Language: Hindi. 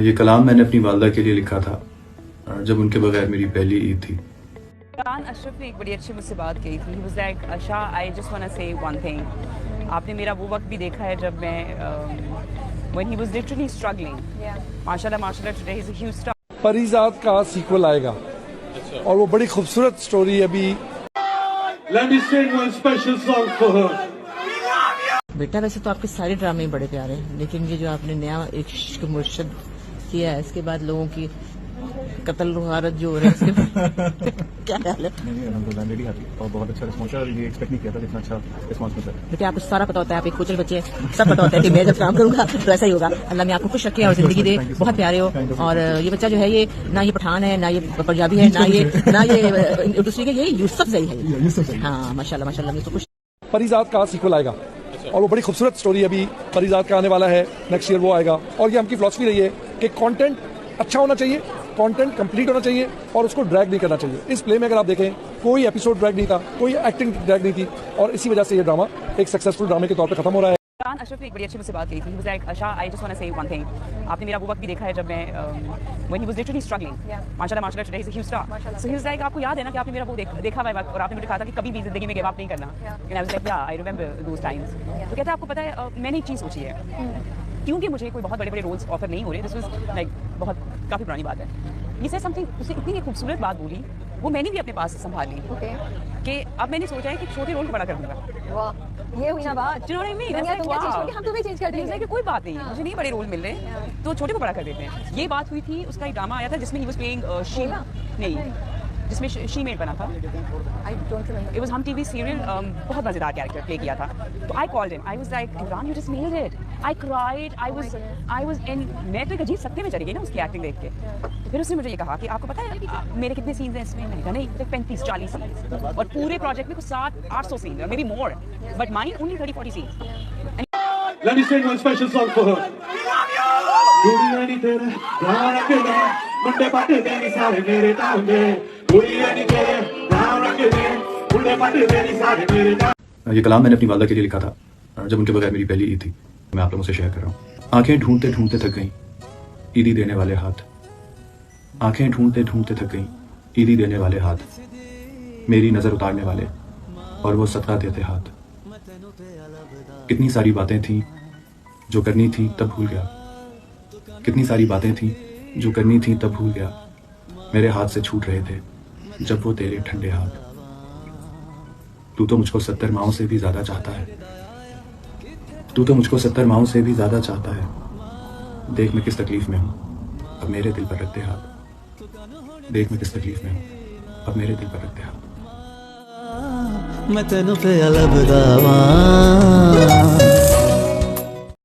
ये कलाम मैंने अपनी वालदा के लिए लिखा था जब उनके बगैर मेरी पहली ईद थी। अशरफ ने एक बड़ी अच्छी मुझसे बात कही थी। He was like, Asha, I just want to say one thing. आपने मेरा वो वक्त भी देखा है जब मैं when he was literally struggling. माशाल्लाह today he's a huge star. Parizaad का सीक्वल आएगा और वो बड़ी खूबसूरत स्टोरी अभी। Let me sing one special song for her. बेटा वैसे तो आपके सारे ड्रामे बड़े प्यारे हैं, लेकिन ये जो आपने नया इश्क मुर्शद किया है, इसके बाद लोगों की कत्ल रुहारत जो हो रहा है, इसके क्या ख्याल है? नहीं और बहुत अच्छा रिस्पॉन्स है। ये एक्सपेक्ट नहीं किया था इतना अच्छा रिस्पॉन्स मिला है। बेटा आपको सारा पता होता है, आप एक कुचल बच्चे, सब पता होता है कि मैं जब काम करूंगा तो ऐसा ही होगा। अल्लाह ने आपको खुश रखे और जिंदगी दे, बहुत प्यारे हो। और ये बच्चा जो है, ये ना ये पठान है, ना ये पंजाबी है, ना ये दूसरी का, ये यूसुफ ज़ई है। हाँ माशाल्लाह माशाल्लाह, मैं तो खुश। परीज़ाद का सीक्वल आएगा और वो बड़ी खूबसूरत स्टोरी अभी परीज़ाद का आने वाला है, नेक्स्ट ईयर वो आएगा। और ये हमकी फिलॉसफी रही है कि कंटेंट अच्छा होना चाहिए, कंटेंट कंप्लीट होना चाहिए और उसको ड्रैग नहीं करना चाहिए। इस प्ले में अगर आप देखें, कोई एपिसोड ड्रैग नहीं था, कोई एक्टिंग ड्रैग नहीं थी, और इसी वजह से ये ड्रामा एक सक्सेसफुल ड्रामे के तौर पे खत्म हो रहा है। अशरफ ने एक बड़ी अच्छी मुझसे बात कही थी। He was like, Asha, I just want to say one thing. आपने मेरा वो वक्त भी देखा है जब मैं when he was literally struggling. माशाल्लाह today he's a huge star. So he was like, आपको याद है ना कि आपने मेरा वो देखा हुआ है वक्त, और आपने मुझे कहा था कि कभी भी जिंदगी में गिव अप नहीं करना। And I was like, yeah, I remember those times. तो कहता है, आपको पता है, मैंने एक चीज़ सोची है, क्योंकि मुझे कोई बहुत बड़े रोल्स ऑफर नहीं हो रहे। दिस वाज लाइक काफ़ी पुरानी बात है। ये से समथिंग, उसने इतनी एक खूबसूरत बात बोली, वो मैंने भी अपने पास संभाल ली कि अब मैंने सोचा है कि छोटे रोल को बड़ा कर दूंगा। वाह, ये हुई ना बात। Do you know what I mean? दुनिया चेंज करके हम तुम्हें चेंज कर देंगे। कि कोई बात नहीं, मुझे नहीं बड़े रोल मिल रहे, तो छोटे को बड़ा कर देते हैं। ये बात हुई थी, उसका एक ड्रामा आया था जिसमें ही वाज प्लेइंग जिसमें शी मेड बना था। I don't remember. It was हम टीवी सीरियल, बहुत मजेदार कैरेक्टर प्ले किया था। तो I called him, I was like, Imran you just nailed it. I cried, I was in, मैं तो एक अजीब सत्ते में चली गई ना उसकी एक्टिंग देख के। तो फिर उसने मुझे ये कहा कि आपको पता है मेरे कितने सीन्स हैं इसमें? मैंने कहा नहीं, 35-40 सीन्स, और पूरे प्रोजेक्ट में कुछ 700-800 सीन्स है, may be more, but mine only 30-40 scenes. Let me sing one special song for her. दुनिया नी तेरे नाम रख दे, मुंडे पाटे तेरी सारे मेरे तांगे। दुनिया नी तेरे नाम रख दे, मुंडे पाटे तेरी सारे मेरे तांगे। ये कलाम मैंने अपनी वालदा के लिए लिखा था जब उनके बगैर मेरी पहली ईद थी। मैं आप लोगों से शेयर कर रहा हूँ। आंखें ढूंढते ढूंढते थक गईं, ईदी देने वाले हाथ। आंखें ढूंढते ढूंढते थक गईं, ईदी देने वाले हाथ। मेरी नजर उतारने वाले और वो सदका देते हाथ। कितनी सारी बातें थी जो करनी थी तब भूल गया। कितनी सारी बातें थी जो करनी थी तब भूल गया। मेरे हाथ से छूट रहे थे जब वो तेरे ठंडे हाथ। तू तो मुझको 70 माओं से भी ज्यादा चाहता है। तू तो मुझको 70 माओं से भी ज्यादा चाहता है। देख मैं किस तकलीफ में हूँ, अब मेरे दिल पर रख दे हाथ। देख मैं किस तकलीफ में हूँ, अब मेरे दिल पर रख दे हाथ। मैं तेनू पे अलग दावा।